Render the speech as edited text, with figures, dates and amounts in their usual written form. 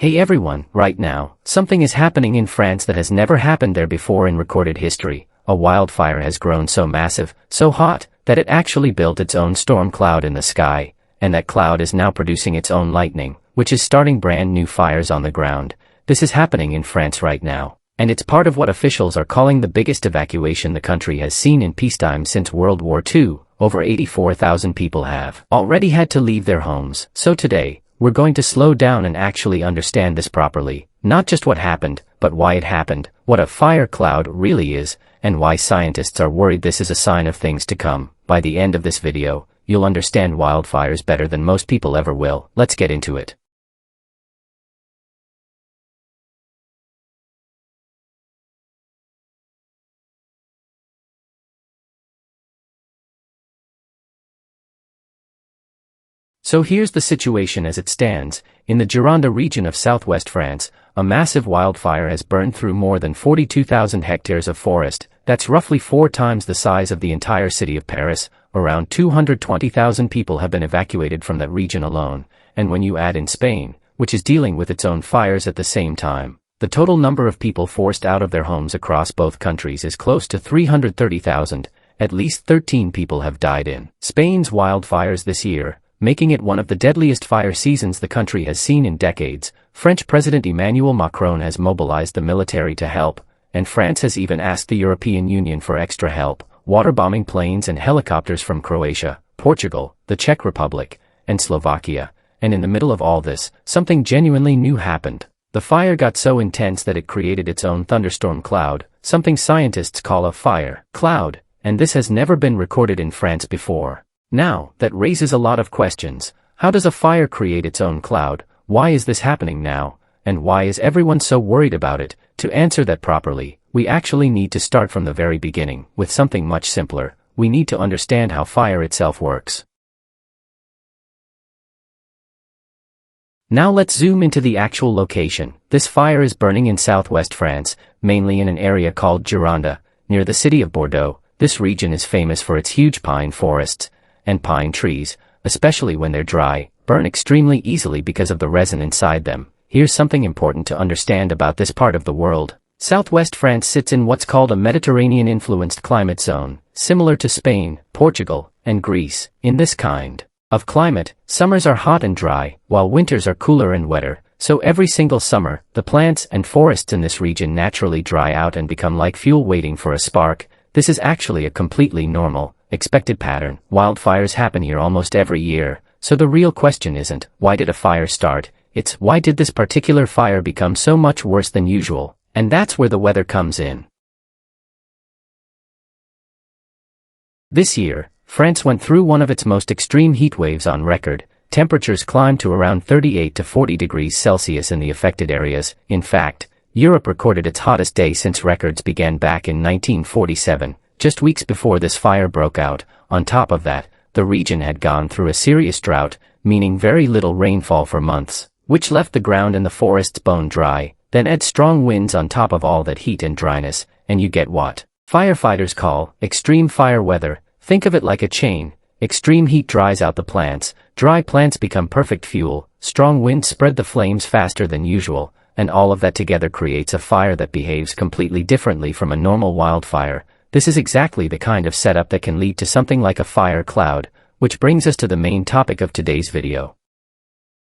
Hey everyone, right now, something is happening in France that has never happened there before in recorded history. A wildfire has grown so massive, so hot, that it actually built its own storm cloud in the sky, and that cloud is now producing its own lightning, which is starting brand new fires on the ground. This is happening in France right now, and it's part of what officials are calling the biggest evacuation the country has seen in peacetime since World War II. Over 84,000 people have already had to leave their homes. So today, we're going to slow down and actually understand this properly, not just what happened, but why it happened, what a fire cloud really is, and why scientists are worried this is a sign of things to come. By the end of this video, you'll understand wildfires better than most people ever will. Let's get into it. So here's the situation as it stands. In the Gironde region of southwest France, a massive wildfire has burned through more than 42,000 hectares of forest. That's roughly 4 times the size of the entire city of Paris. Around 220,000 people have been evacuated from that region alone, and when you add in Spain, which is dealing with its own fires at the same time, the total number of people forced out of their homes across both countries is close to 330,000. At least 13 people have died in Spain's wildfires this year, making it one of the deadliest fire seasons the country has seen in decades. French President Emmanuel Macron has mobilized the military to help, and France has even asked the European Union for extra help, waterbombing planes and helicopters from Croatia, Portugal, the Czech Republic, and Slovakia. And in the middle of all this, something genuinely new happened. The fire got so intense that it created its own thunderstorm cloud, something scientists call a fire cloud, and this has never been recorded in France before. Now, that raises a lot of questions. How does a fire create its own cloud? Why is this happening now? And why is everyone so worried about it? To answer that properly, we actually need to start from the very beginning, with something much simpler. We need to understand how fire itself works. Now let's zoom into the actual location. This fire is burning in southwest France, mainly in an area called Gironde, near the city of Bordeaux. This region is famous for its huge pine forests, and pine trees, especially when they're dry, burn extremely easily because of the resin inside them. Here's something important to understand about this part of the world. Southwest France sits in what's called a Mediterranean-influenced climate zone, similar to Spain, Portugal, and Greece. In this kind of climate, summers are hot and dry, while winters are cooler and wetter. So every single summer, the plants and forests in this region naturally dry out and become like fuel waiting for a spark. This is actually a completely normal, expected pattern. Wildfires happen here almost every year, so the real question isn't, why did a fire start? It's, why did this particular fire become so much worse than usual? And that's where the weather comes in. This year, France went through one of its most extreme heat waves on record. Temperatures climbed to around 38 to 40 degrees Celsius in the affected areas. In fact, Europe recorded its hottest day since records began back in 1947, just weeks before this fire broke out. On top of that, the region had gone through a serious drought, meaning very little rainfall for months, which left the ground and the forests bone dry. Then add strong winds on top of all that heat and dryness, and you get what firefighters call extreme fire weather. Think of it like a chain. Extreme heat dries out the plants, dry plants become perfect fuel, strong winds spread the flames faster than usual, and all of that together creates a fire that behaves completely differently from a normal wildfire. This is exactly the kind of setup that can lead to something like a fire cloud, which brings us to the main topic of today's video.